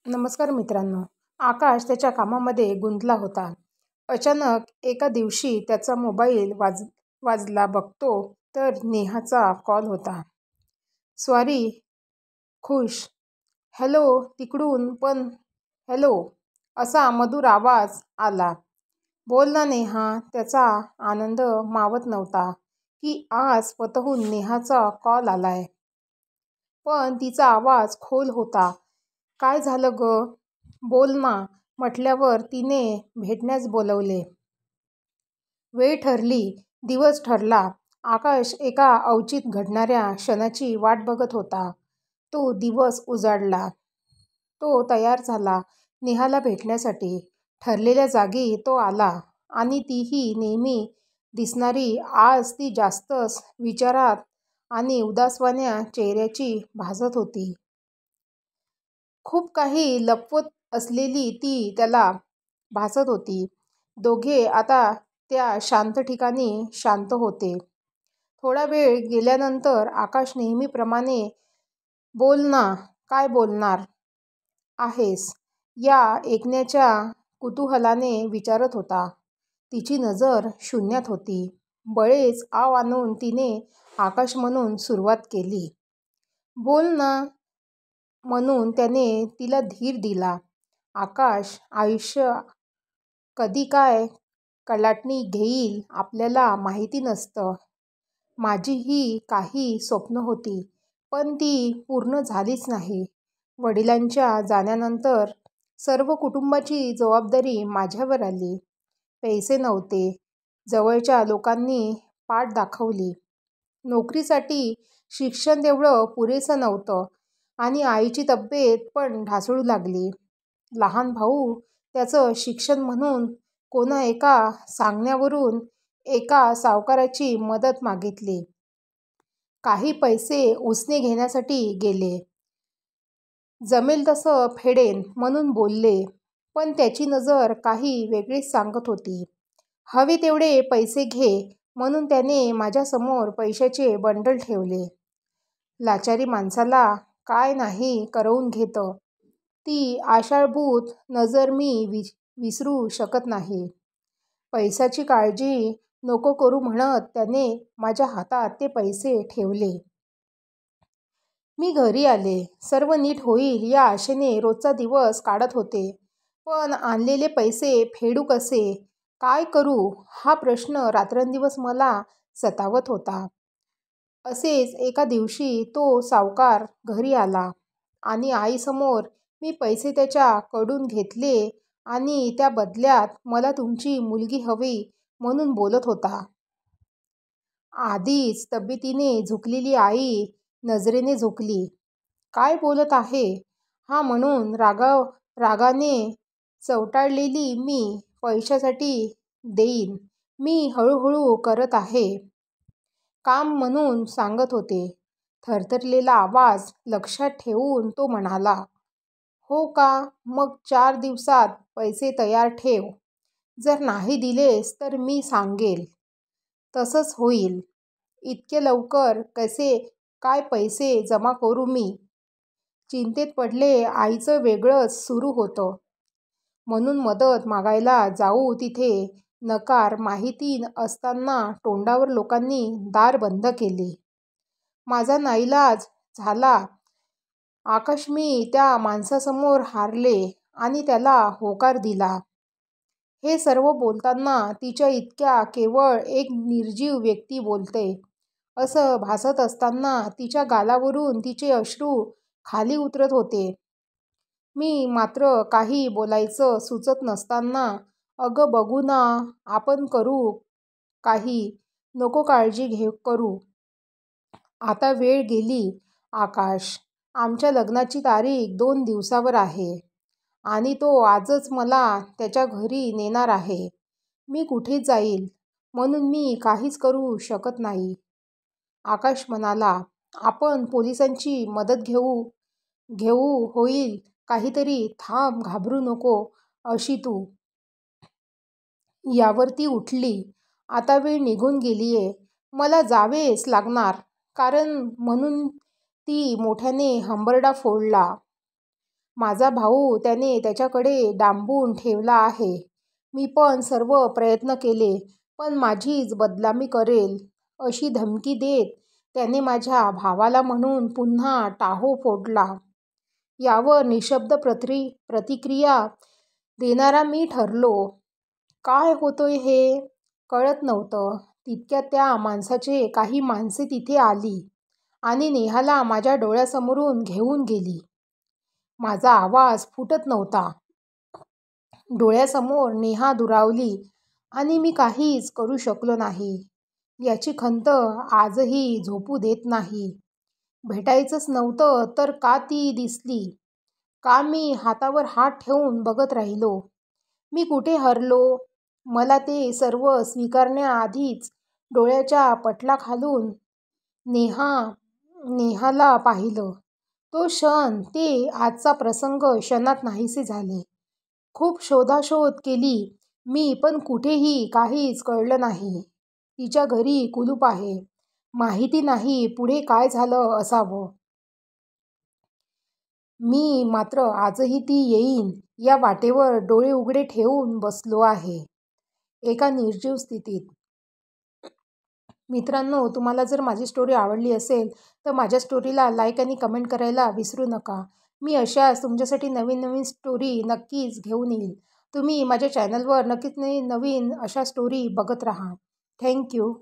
नमस्कार मित्रांनो. आकाश त्याच्या कामामध्ये गुंतला होता. अचानक एका दिवशी त्याचा मोबाईल वाजला बघतो तर नेहाचा कॉल होता. "सॉरी, खुश. हॅलो तिकडून पण हॅलो" असा मधुर आवाज आला. "बोल ना नेहा." त्याचा आनंद मावत नव्हता की आज स्वतःहून नेहाचा कॉल आलाय. पण तिचा आवाज खोल होता. "काय झालं ग? बोल ना." म्हटल्यावर तिने भेटण्यास बोलवले. वेळ ठरली, दिवस ठरला. आकाश एका अवचित घडणाऱ्या क्षणाची वाट बघत होता. तो दिवस उजाडला. तो तयार झाला नेहाला भेटण्यासाठी. ठरलेल्या जागी तो आला आणि तीही नेहमी दिसणारी आज ती जास्तच विचारात आणि उदासवाण्या चेहऱ्याची भासत होती. खूप काही लपवत असलेली ती त्याला भासत होती. दोघे आता त्या शांत ठिकाणी शांत होते. थोडा वेळ गेल्यानंतर आकाश नेहमीप्रमाणे "बोल ना, काय बोलणार आहेस?" या ऐकण्याच्या कुतूहलाने विचारत होता. तिची नजर शून्यात होती. बळेच आव आणून तिने आकाश म्हणून सुरुवात केली. "बोल ना." म्हणून त्याने तिला धीर दिला. "आकाश, आयुष्य कधी काय कलाटणी घेईल आपल्याला माहिती नसतं. माझीही काही स्वप्न होती, पण ती पूर्ण झालीच नाही. वडिलांच्या जाण्यानंतर सर्व कुटुंबाची जबाबदारी माझ्यावर आली. पैसे नव्हते. जवळच्या लोकांनी पाठ दाखवली. नोकरीसाठी शिक्षण तेवढं पुरेसं नव्हतं आणि आईची तब्येत पण ढासळू लागली. लहान भाऊ त्याचं शिक्षण म्हणून कोणा एका सांगण्यावरून एका सावकाराची मदत मागितली. काही पैसे उसने घेण्यासाठी गेले. जमेल तसं फेडेन म्हणून बोलले, पण त्याची नजर काही वेगळीच सांगत होती. हवे तेवढे पैसे घे म्हणून त्याने माझ्यासमोर पैशाचे बंडल ठेवले. लाचारी माणसाला काय नाही करवून घेतं. ती आशाळभूत नजर मी विसरू शकत नाही. पैशाची काळजी नको करू म्हणत त्याने माझ्या हातात ते पैसे ठेवले. मी घरी आले. सर्व नीट होईल या आशेने रोजचा दिवस काढत होते. पण आणलेले पैसे फेडू कसे? काय करू? हा प्रश्न रात्रंदिवस मला सतावत होता. असेच एका दिवशी तो सावकार घरी आला आणि आईसमोर मी पैसे त्याच्याकडून घेतले आणि त्या बदल्यात मला तुमची मुलगी हवी म्हणून बोलत होता. आधीच तब्येतीने झुकलेली आई नजरेने झोकली. काय बोलत आहे हा म्हणून रागाने चवटाळलेली मी. पैशासाठी देईन. मी हळूहळू करत आहे. काम म्हणून सांगत होते. थरथरलेला आवाज लक्षात ठेवून तो म्हणाला. हो का? मग 4 दिवसात पैसे तयार ठेव. जर नाही दिलेस तर मी सांगेल. तसंच होईल. इतके लवकर कसे काय पैसे जमा करू मी? चिंतेत पडले. आईचं वेगळंच सुरू होतं. म्हणून मदत मागायला जाऊ तिथे नकार माहिती असताना तोंडावर लोकांनी दार बंद केले. माझा नाईलाज झाला. आकाश मी त्या माणसासमोर हारले आणि त्याला होकार दिला. हे सर्व बोलताना तिच्या इतक्या केवळ एक निर्जीव व्यक्ती बोलते असं भासत असताना तिच्या गालावरून तिचे अश्रू खाली उतरत होते. मी मात्र काही बोलायचं सुचत नसताना अगं बघू ना, आपण करू काही. नको काळजी करू. आता वेळ गेली आकाश. आमच्या लग्नाची तारीख 2 दिवसावर आहे आणि तो आजच मला त्याच्या घरी नेणार आहे. मी कुठे जाईल म्हणून मी काहीच करू शकत नाही. आकाश म्हणाला. आपण पोलिसांची मदत घेऊ होईल काहीतरी. थांब, घाबरू नको अशी तू. यावर ती उठली. आता वेळ निघून गेलीये. मला जावेच लागणार. कारण म्हणून ती मोठ्याने हंबरडा फोडला. माझा भाऊ त्याने त्याच्याकडे डांबून ठेवला आहे. मी पण सर्व प्रयत्न केले, पण माझीच बदनामी करेल अशी धमकी देत त्याने माझ्या भावाला म्हणून पुन्हा टाहो फोडला. यावर निशब्द प्रतिक्रिया देणारा मी ठरलो. काय होतोय हे कळत नव्हतं. तितक्यात त्या माणसाचे काही माणसे तिथे आली आणि नेहाला माझ्या डोळ्यासमोरून घेऊन गेली. माझा आवाज फुटत नव्हता. डोळ्यासमोर नेहा दुरावली आणि मी काहीच करू शकलो नाही. याची खंत आजही झोपू देत नाही. भेटायचंच नव्हतं तर का ती दिसली? का मी हातावर हात ठेवून बघत राहिलो? मी कुठे हरलो? मला ते सर्व स्वीकारण्याआधीच डोळ्याच्या पटलाखालून नेहाला पाहिलं. तो क्षण, ते आजचा प्रसंग क्षणात नाहीसे झाले. खूप शोधाशोध केली मी, पण कुठेही काहीच कळलं नाही. तिच्या घरी कुलूप आहे. माहिती नाही पुढे काय झालं असावं. मी मात्र आजही ती येईन या वाटेवर डोळे उघडे ठेवून बसलो आहे, एका निर्जीव स्थितीत. मित्रांनो, तुम्हाला जर माझी स्टोरी आवडली असेल तर माझ्या स्टोरीला लाईक आणि कमेंट करायला विसरू नका. मी अशाच तुमच्यासाठी नवीन नवीन स्टोरी नक्कीच घेऊन येईल. तुम्ही माझ्या चॅनलवर नक्कीच नवीन अशा स्टोरी बघत राहा. थँक्यू.